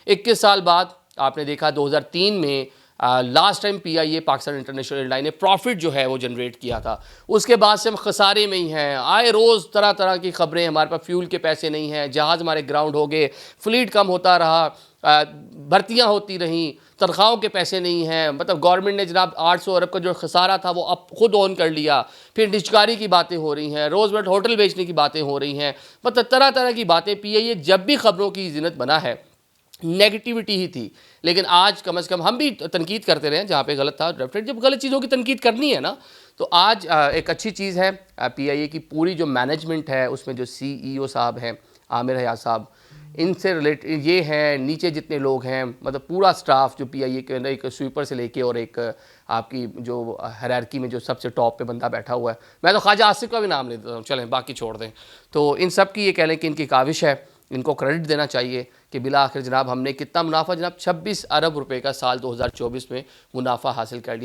21 साल बाद आपने देखा 2003 में last time PIA Pakistan international airline ने प्रॉफिट जो है वो जनरेट किया था। उसके बाद से हम खसारे में ही हैं। आए रोज़ तरह तरह की खबरें, हमारे पास फ्यूल के पैसे नहीं हैं, जहाज़ हमारे ग्राउंड हो गए, फ्लीट कम होता रहा, भर्तियां होती रहीं, तनख्वाहों के पैसे नहीं हैं। मतलब गवर्नमेंट ने जनाब 800 अरब का जो खसारा था वो अब खुद ऑन कर लिया। फिर निजकारी की बातें हो रही हैं, रोज़मर्रा होटल बेचने की बातें हो रही हैं। मतलब तरह तरह की बातें। पीआईए जब भी खबरों की जिन्नत बना है नेगेटिविटी ही थी। लेकिन आज कम से कम हम भी तनकीद करते रहे जहाँ पे गलत था। डेफिनेट जब गलत चीज़ों की तनकीद करनी है ना, तो आज एक अच्छी चीज़ है पीआईए की पूरी जो मैनेजमेंट है, उसमें जो सीईओ साहब हैं आमिर हयात साहब, इनसे रिलेटेड ये हैं, नीचे जितने लोग हैं, मतलब पूरा स्टाफ जो पीआईए के अंदर, एक स्वीपर से लेके और एक आपकी जो हायरार्की में जो सबसे टॉप पे बंदा बैठा हुआ है, मैं तो ख्वाजा आसिफ का भी नाम ले देता हूँ, चलें बाकी छोड़ दें। तो इन सब की ये कह लें कि इनकी काविश है, इनको क्रेडिट देना चाहिए कि बिला आखिर जनाब हमने कितना मुनाफा, जनाब 26 अरब रुपए का साल 2024 में मुनाफा हासिल कर लिया।